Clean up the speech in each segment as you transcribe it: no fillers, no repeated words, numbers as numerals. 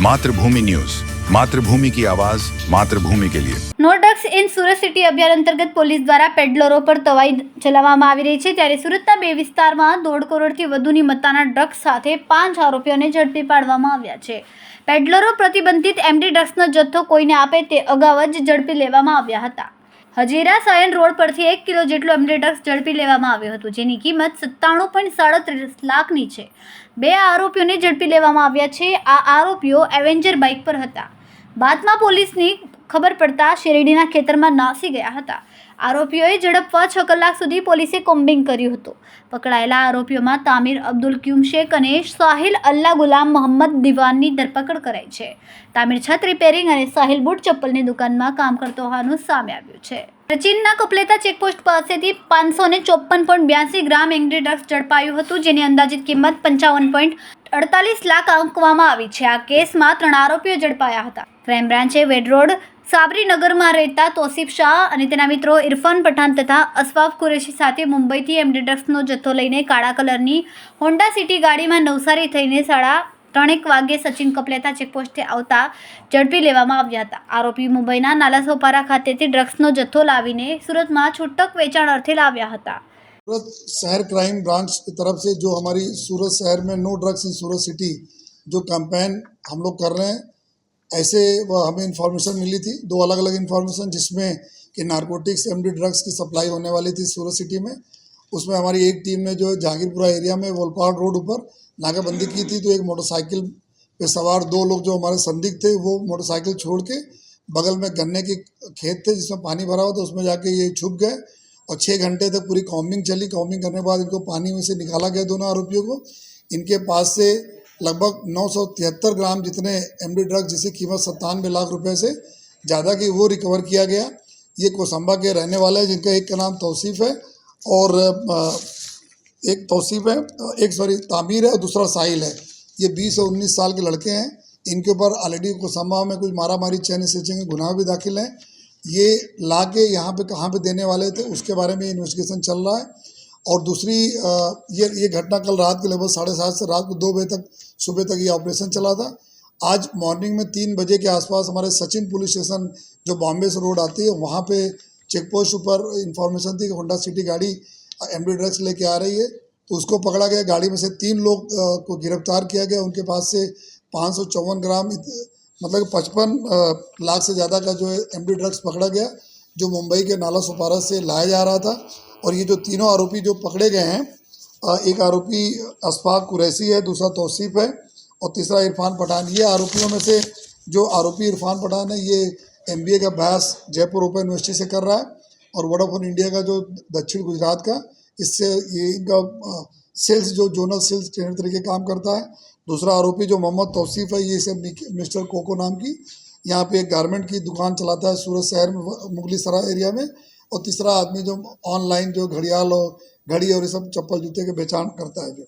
मातृभूमि न्यूज, मातृभूमि की आवाज, मातृभूमि के लिए। No drugs in Surat city અભિયાન અંતર્ગત પોલીસ દ્વારા પેડલરો પર તવાઈ ચલાવવામાં આવી રહી છે, ત્યારે સુરતના બે વિસ્તારમાં 1.5 કરોડથી વધુની મત્તાના ડ્રગ્સ સાથે 5 આરોપીઓને ઝડપી પાડવામાં આવ્યા છે। પેડલરો પ્રતિબંધિત એમડી ડ્રગ્સનો જથ્થો કોઈને આપે તે અગાઉ જ ઝડપી લેવામાં આવ્યા હતા। હજીરા સાયન રોડ પરથી 1 કિલો જેટલું એમડી ડ્રગ્સ ઝડપી લેવામાં આવ્યું હતું, જેની કિંમત 97.37 લાખની છે। 2 આરોપીઓને ઝડપી લેવામાં આવ્યા છે। આ આરોપીઓ એવેન્જર બાઇક પર હતા। બાદમાં પોલીસની ખબર પડતા શેરડીના ખેતરમાં નાસી ગયા હતા। આરોપીઓએ ઝડપવા 6 કલાક સુધી પોલીસે કોમ્બિંગ કર્યું હતું। પકડાયેલા આરોપીઓમાં તામીર અબ્દુલ ક્યુમ શેખ અને સાહિલ અલ્લા ગુલામ મોહમ્મદ દિવાનની ધરપકડ કરાઈ છે। તામીર છત રિપેરિંગ અને સાહિલ બૂટ ચપ્પલની દુકાનમાં કામ કરતો હોવાનું સામે આવ્યું છે। ચીનના કપલેતા ચેકપોસ્ટ પાસેથી 554.82 ગ્રામ એંગ્રી ડ્રગ્સ ઝડપાયું હતું, જેની અંદાજિત કિંમત 55.48 લાખ આંકવામાં આવી છે। આ કેસમાં 3 આરોપીઓ ઝડપાયા હતા। ક્રાઇમ બ્રાન્ચે વેડ રોડ સાબરીનગરમાં રહેતા તોસીફ શાહ અને તેના મિત્રો ઇરફાન પઠાણ તથા અસવાફ કુરેશી સાથે મુંબઈથી એમડી ડ્રગ્સનો જથ્થો લઈને કાળા કલરની હોન્ડા સિટી ગાડીમાં નવસારી થઈને 3:30 વાગ્યે સચિન કપલેતા ચેકપોસ્ટે આવતા ઝડપી લેવામાં આવ્યા હતા। આરોપી મુંબઈના નાલાસોપારા ખાતેથી ડ્રગ્સનો જથ્થો લાવીને સુરતમાં છૂટક વેચાણ અર્થે લાવ્યા હતા। सूरत शहर क्राइम ब्रांच की तरफ से जो हमारी सूरत शहर में no drugs in Surat city जो कैंपेन हम लोग कर रहे हैं, ऐसे हमें इन्फॉर्मेशन मिली थी, 2 अलग अलग इन्फॉर्मेशन, जिसमें कि नारकोटिक्स एमडी ड्रग्स की सप्लाई होने वाली थी सूरत सिटी में। उसमें हमारी एक टीम ने जो जहांगीरपुरा एरिया में वोलपहाड़ रोड ऊपर नाकाबंदी की थी, तो एक मोटरसाइकिल पे सवार 2 लोग जो हमारे संदिग्ध थे वो मोटरसाइकिल छोड़ के बगल में गन्ने के खेत थे जिसमें पानी भरा हुआ था, उसमें जाके ये छुप गए और 6 घंटे तक पूरी कॉम्बिंग चली। कॉम्बिंग करने के बाद इनको पानी में से निकाला गया, दोनों आरोपियों को। इनके पास से लगभग 973 ग्राम जितने एमडी ड्रग्स जिसकी कीमत 97 लाख रुपए से ज़्यादा की वो रिकवर किया गया। ये कोसंबा के रहने वाले हैं, जिनका एक का नाम तौसीफ है और एक तामीर है और दूसरा साहिल है। ये 20 और 19 साल के लड़के हैं। इनके ऊपर ऑलरेडी कोसंबा में कुछ मारामारी चैन स्नेचिंग के गुनाह भी दाखिल हैं। ये ला के यहाँ पे कहाँ पे देने वाले थे उसके बारे में इन्वेस्टिगेशन चल रहा है। और दूसरी ये घटना कल रात के लगभग 7:30 से रात को 2 बजे तक सुबह तक ये ऑपरेशन चला था। आज मॉर्निंग में 3 बजे के आसपास हमारे सचिन पुलिस स्टेशन जो बॉम्बे से रोड आती है वहाँ पे चेक पोस्ट ऊपर इन्फॉर्मेशन थी कि होंडा सिटी गाड़ी एमडी ड्रग्स लेके आ रही है, तो उसको पकड़ा गया। गाड़ी में से 3 लोग को गिरफ्तार किया गया। उनके पास से 554 ग्राम मतलब 55 लाख से ज़्यादा का जो है एमडी ड्रग्स पकड़ा गया, जो मुंबई के नाला सोपारा से लाया जा रहा था। और ये जो तीनों आरोपी जो पकड़े गए हैं, एक आरोपी असफाक कुरैशी है, दूसरा तौसीफ है और तीसरा इरफान पठान। ये आरोपियों में से जो आरोपी इरफान पठान है, ये MBA का अभ्यास जयपुर ओपन यूनिवर्सिटी से कर रहा है और वोडाफोन इंडिया का जो दक्षिण गुजरात का, इससे ये इनका सेल्स जो जोनल सेल्स ट्रेनर तरीके काम करता है। दूसरा आरोपी जो मोहम्मद तौसीफ है, ये सब मिस्टर कोको नाम की यहाँ पे एक गारमेंट की दुकान चलाता है सूरत शहर में मुगली सराय एरिया में। और तीसरा आदमी जो ऑनलाइन जो घड़ियाल और घड़ी और ये सब चप्पल जूते के बेचान करता है। जो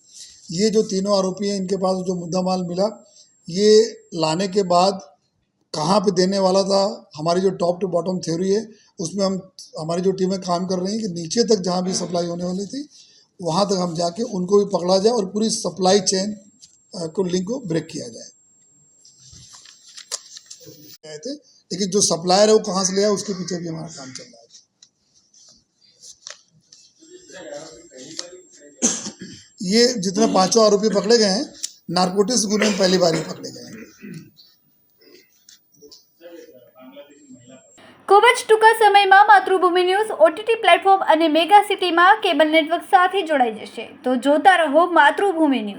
ये जो तीनों आरोपी हैं, इनके पास जो मुद्दा माल मिला, ये लाने के बाद कहाँ पे देने वाला था, हमारी जो टॉप टू बॉटम थ्योरी है उसमें हमारी जो टीमें काम कर रही हैं कि नीचे तक जहाँ भी सप्लाई होने वाली थी वहाँ तक हम जाके उनको भी पकड़ा जाए और पूरी सप्लाई चेन को लिंक को ब्रेक किया जाए। लेकिन जो सप्लायर है वो कहाँ से ले आया उसके पीछे भी हमारा काम चल रहा है। ये जितने 5 आरोपी पकड़े गए हैं, नारकोटिक्स गुने में पहली बार ही पकड़े गए हैं। ખૂબ જ ટૂંકા સમયમાં માતૃભૂમિ ન્યૂઝ OTT પ્લેટફોર્મ અને મેગા સિટીમાં કેબલ નેટવર્ક સાથે જોડાઈ જશે, તો જોતા રહો માતૃભૂમિ ન્યૂઝ।